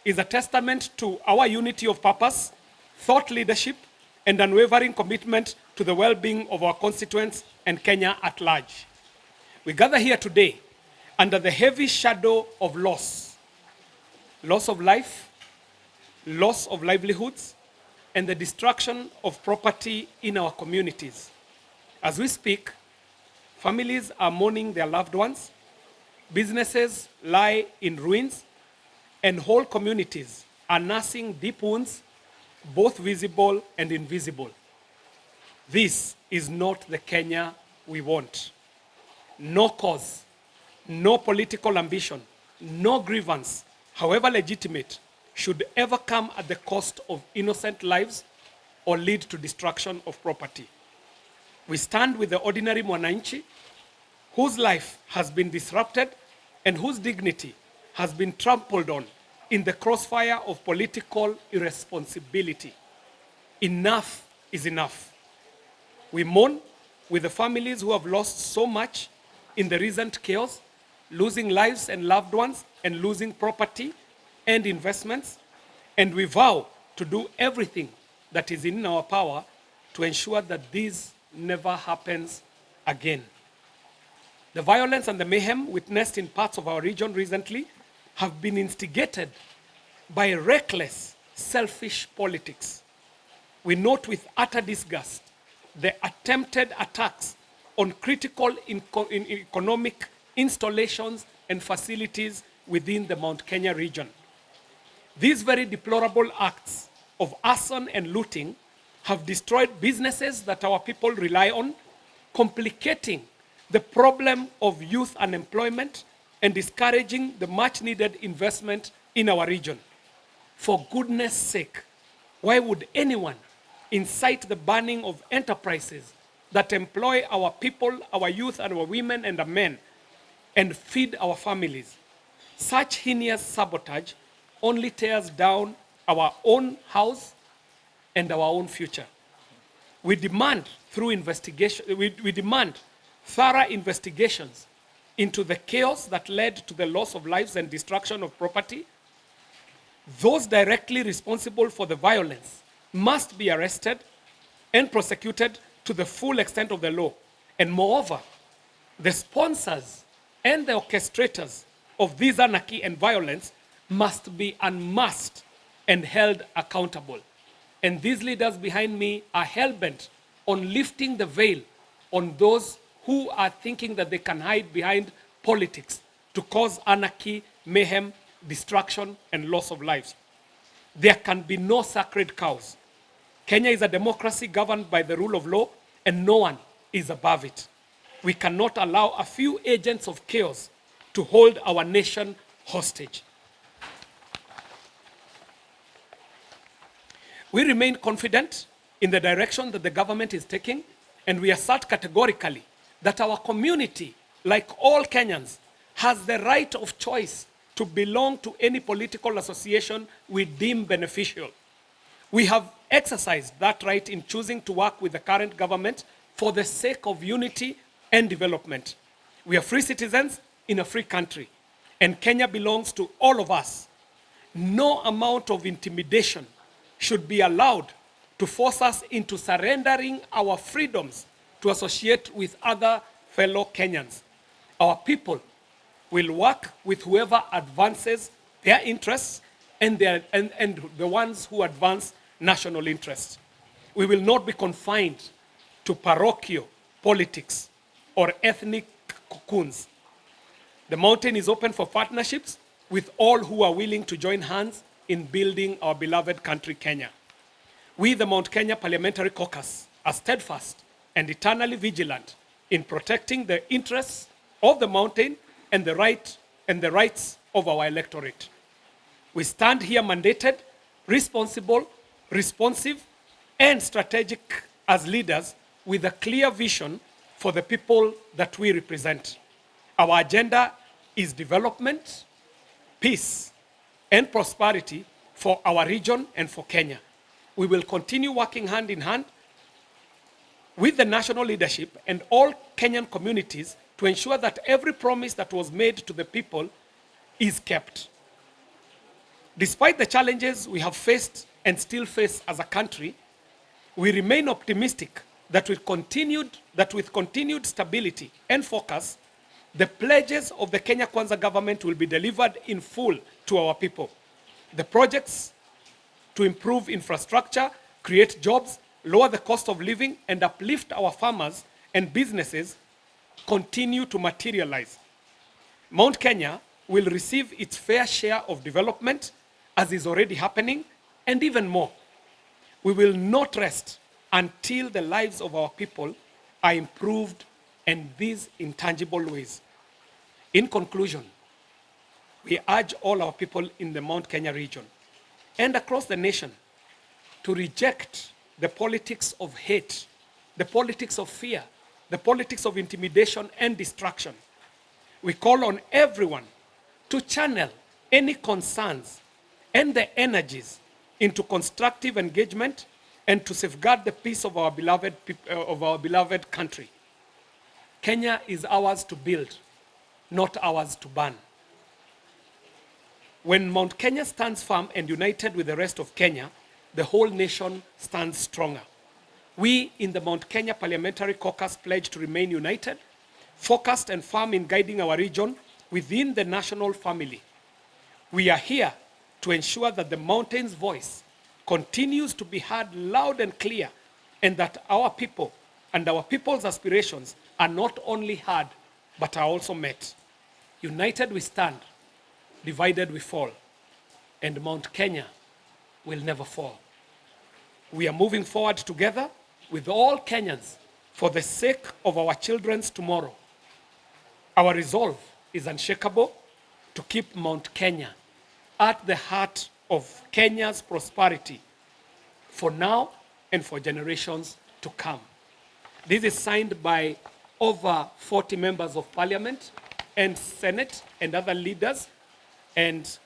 is a testament to our unity of purpose, thought leadership, and unwavering commitment to the well-being of our constituents and Kenya at large. We gather here today under the heavy shadow of loss of life, loss of livelihoods, and the destruction of property in our communities. As we speak, families are mourning their loved ones, businesses lie in ruins, and whole communities are nursing deep wounds, both visible and invisible. This is not the Kenya we want. No cause, no political ambition, no grievance, however legitimate, should ever come at the cost of innocent lives or lead to destruction of property. We stand with the ordinary mwananchi whose life has been disrupted and whose dignity has been trampled on in the crossfire of political irresponsibility. Enough is enough. We mourn with the families who have lost so much in the recent chaos, losing lives and loved ones and losing property and investments, and we vow to do everything that is in our power to ensure that this never happens again. The violence and the mayhem witnessed in parts of our region recently have been instigated by reckless, selfish politics. We note with utter disgust the attempted attacks on critical economic installations and facilities within the Mount Kenya region. These very deplorable acts of arson and looting have destroyed businesses that our people rely on, complicating the problem of youth unemployment and discouraging the much-needed investment in our region. For goodness sake, why would anyone incite the burning of enterprises that employ our people, our youth, and our women and our men, and feed our families? Such heinous sabotage only tears down our own house and our own future. We demand through investigation, we demand thorough investigations into the chaos that led to the loss of lives and destruction of property. Those directly responsible for the violence must be arrested and prosecuted to the full extent of the law. And moreover, the sponsors and the orchestrators of this anarchy and violence must be unmasked and held accountable. And these leaders behind me are hell-bent on lifting the veil on those who are thinking that they can hide behind politics to cause anarchy, mayhem, destruction, and loss of lives. There can be no sacred cows. Kenya is a democracy governed by the rule of law, and no one is above it. We cannot allow a few agents of chaos to hold our nation hostage. We remain confident in the direction that the government is taking, and we assert categorically that our community, like all Kenyans, has the right of choice to belong to any political association we deem beneficial. We have exercised that right in choosing to work with the current government for the sake of unity and development. We are free citizens in a free country, and Kenya belongs to all of us. No amount of intimidation should be allowed to force us into surrendering our freedoms to associate with other fellow Kenyans. Our people will work with whoever advances their interests and the ones who advance national interests. We will not be confined to parochial politics or ethnic cocoons. The mountain is open for partnerships with all who are willing to join hands in building our beloved country, Kenya. We, the Mount Kenya Parliamentary Caucus, are steadfast and eternally vigilant in protecting the interests of the mountain and the rights of our electorate. We stand here mandated, responsible, responsive, and strategic as leaders with a clear vision for the people that we represent. Our agenda is development, peace, and prosperity for our region and for Kenya. We will continue working hand in hand with the national leadership and all Kenyan communities to ensure that every promise that was made to the people is kept. Despite the challenges we have faced and still face as a country, we remain optimistic that with continued stability and focus, the pledges of the Kenya Kwanza government will be delivered in full to our people. The projects to improve infrastructure, create jobs, lower the cost of living, and uplift our farmers and businesses continue to materialize. Mount Kenya will receive its fair share of development, as is already happening, and even more. We will not rest until the lives of our people are improved in these intangible ways. In conclusion, we urge all our people in the Mount Kenya region and across the nation to reject the politics of hate, the politics of fear, the politics of intimidation and distraction. We call on everyone to channel any concerns and the energies into constructive engagement and to safeguard the peace of our beloved country. Kenya is ours to build, not ours to burn. When Mount Kenya stands firm and united with the rest of Kenya, the whole nation stands stronger. We in the Mount Kenya Parliamentary Caucus pledge to remain united, focused and firm in guiding our region within the national family. We are here to ensure that the mountain's voice continues to be heard loud and clear, and that our people and our people's aspirations are not only heard, but are also met. United we stand, divided we fall, and Mount Kenya will never fall. We are moving forward together with all Kenyans for the sake of our children's tomorrow. Our resolve is unshakable to keep Mount Kenya at the heart of Kenya's prosperity for now and for generations to come. This is signed by over 40 members of parliament and Senate and other leaders, and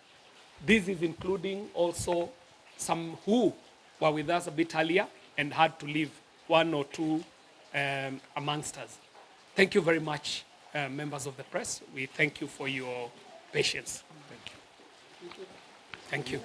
this is including also some who were with us a bit earlier and had to leave, one or two amongst us. Thank you very much, members of the press. We thank you for your patience. Thank you. Thank you.